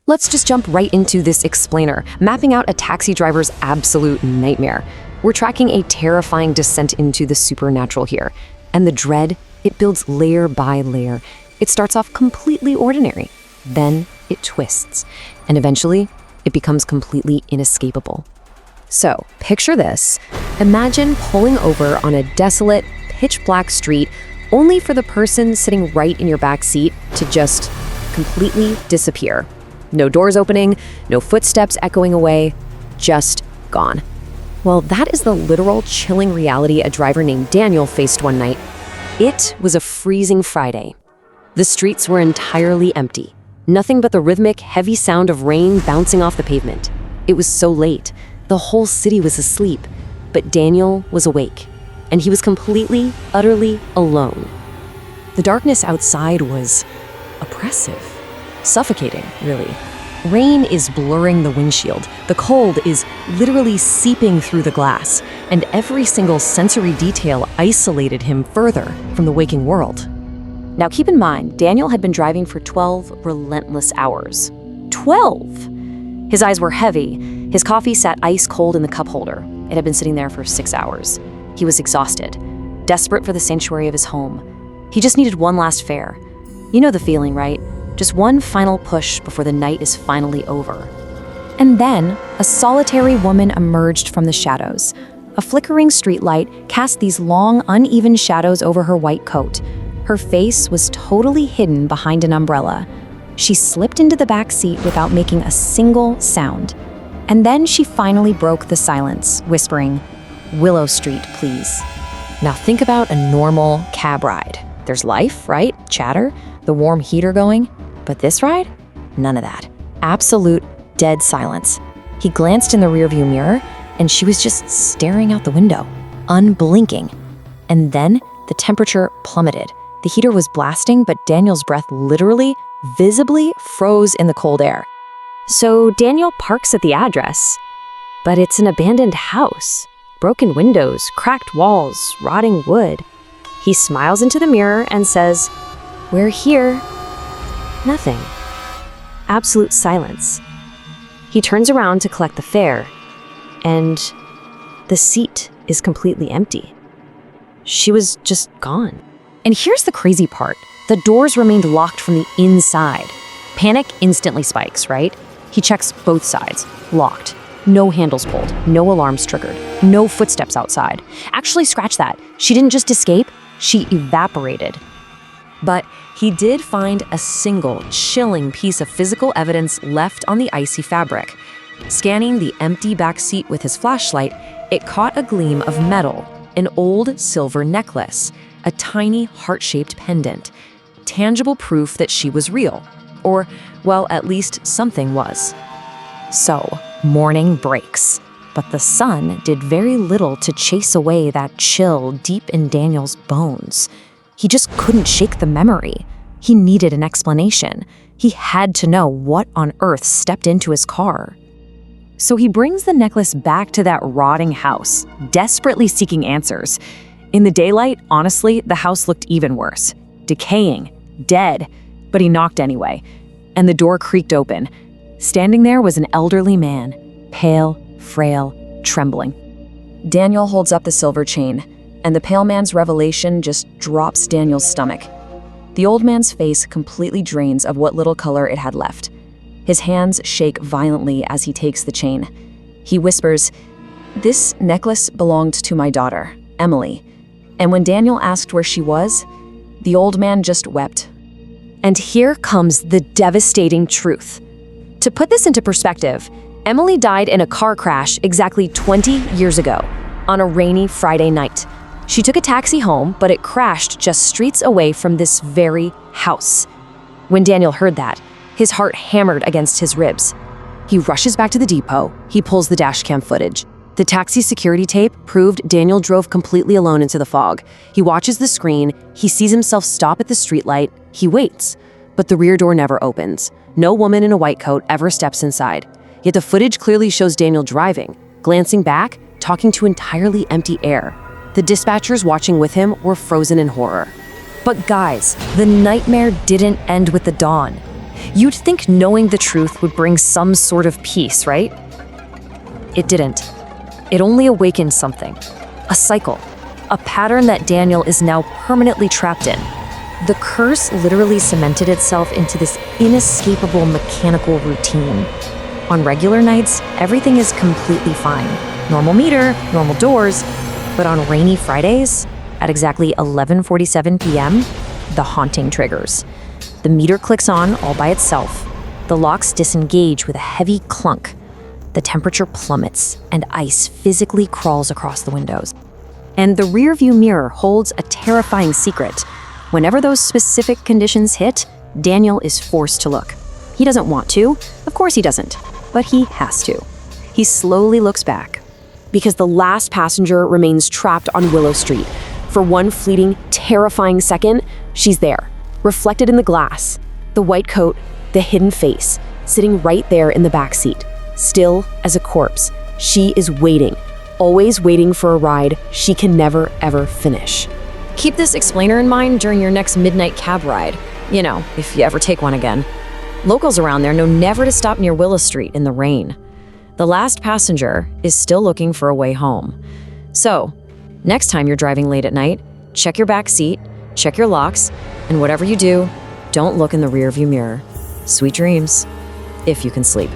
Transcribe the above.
Let's just jump right into this explainer, mapping out a taxi driver's absolute nightmare. We're tracking a terrifying descent into the supernatural here. And the dread, it builds layer by layer. It starts off completely ordinary. Then it twists. And eventually, it becomes completely inescapable. So, picture this. Imagine pulling over on a desolate, pitch-black street only for the person sitting right in your back seat to just completely disappear. No doors opening, no footsteps echoing away, just gone. Well, that is the literal chilling reality a driver named Daniel faced one night. It was a freezing Friday. The streets were entirely empty. Nothing but the rhythmic, heavy sound of rain bouncing off the pavement. It was so late. The whole city was asleep. But Daniel was awake. And he was completely, utterly alone. The darkness outside was oppressive. Suffocating, really. Rain is blurring the windshield. The cold is literally seeping through the glass, and every single sensory detail isolated him further from the waking world. Now keep in mind, Daniel had been driving for 12 relentless hours. 12! His eyes were heavy. His coffee sat ice cold in the cup holder. It had been sitting there for 6 hours. He was exhausted, desperate for the sanctuary of his home. He just needed one last fare. You know the feeling, right? Just one final push before the night is finally over. And then, a solitary woman emerged from the shadows. A flickering streetlight cast these long, uneven shadows over her white coat. Her face was totally hidden behind an umbrella. She slipped into the back seat without making a single sound. And then she finally broke the silence, whispering, "Willow Street, please." Now think about a normal cab ride. There's life, right? Chatter, the warm heater going. But this ride? None of that. Absolute dead silence. He glanced in the rearview mirror, and she was just staring out the window, unblinking. And then the temperature plummeted. The heater was blasting, but Daniel's breath literally, visibly froze in the cold air. So Daniel parks at the address, but it's an abandoned house. Broken windows, cracked walls, rotting wood. He smiles into the mirror and says, "We're here." Nothing. Absolute silence. He turns around to collect the fare, and the seat is completely empty. She was just gone. And here's the crazy part. The doors remained locked from the inside. Panic instantly spikes, right? He checks both sides. Locked. No handles pulled. No alarms triggered. No footsteps outside. Actually, scratch that. She didn't just escape, she evaporated. But he did find a single, chilling piece of physical evidence left on the icy fabric. Scanning the empty back seat with his flashlight, it caught a gleam of metal, an old silver necklace, a tiny heart-shaped pendant. Tangible proof that she was real. Or, well, at least something was. So, morning breaks. But the sun did very little to chase away that chill deep in Daniel's bones. He just couldn't shake the memory. He needed an explanation. He had to know what on earth stepped into his car. So he brings the necklace back to that rotting house, desperately seeking answers. In the daylight, honestly, the house looked even worse. Decaying, dead, but he knocked anyway. And the door creaked open. Standing there was an elderly man, pale, frail, trembling. Daniel holds up the silver chain, and the pale man's revelation just drops Daniel's stomach. The old man's face completely drains of what little color it had left. His hands shake violently as he takes the chain. He whispers, "This necklace belonged to my daughter, Emily." And when Daniel asked where she was, the old man just wept. And here comes the devastating truth. To put this into perspective, Emily died in a car crash exactly 20 years ago, on a rainy Friday night. She took a taxi home, but it crashed just streets away from this very house. When Daniel heard that, his heart hammered against his ribs. He rushes back to the depot. He pulls the dashcam footage. The taxi security tape proved Daniel drove completely alone into the fog. He watches the screen. He sees himself stop at the streetlight. He waits, but the rear door never opens. No woman in a white coat ever steps inside. Yet the footage clearly shows Daniel driving, glancing back, talking to entirely empty air. The dispatchers watching with him were frozen in horror. But guys, the nightmare didn't end with the dawn. You'd think knowing the truth would bring some sort of peace, right? It didn't. It only awakened something. A cycle. A pattern that Daniel is now permanently trapped in. The curse literally cemented itself into this inescapable mechanical routine. On regular nights, everything is completely fine. Normal meter, normal doors. But on rainy Fridays, at exactly 11:47 p.m., the haunting triggers. The meter clicks on all by itself. The locks disengage with a heavy clunk. The temperature plummets, and ice physically crawls across the windows. And the rearview mirror holds a terrifying secret. Whenever those specific conditions hit, Daniel is forced to look. He doesn't want to, of course he doesn't, but he has to. He slowly looks back, because the last passenger remains trapped on Willow Street. For one fleeting, terrifying second, she's there, reflected in the glass. The white coat, the hidden face, sitting right there in the back seat. Still as a corpse, she is waiting, always waiting for a ride she can never, ever finish. Keep this explainer in mind during your next midnight cab ride. You know, if you ever take one again. Locals around there know never to stop near Willow Street in the rain. The last passenger is still looking for a way home. So, next time you're driving late at night, check your back seat, check your locks, and whatever you do, don't look in the rearview mirror. Sweet dreams, if you can sleep.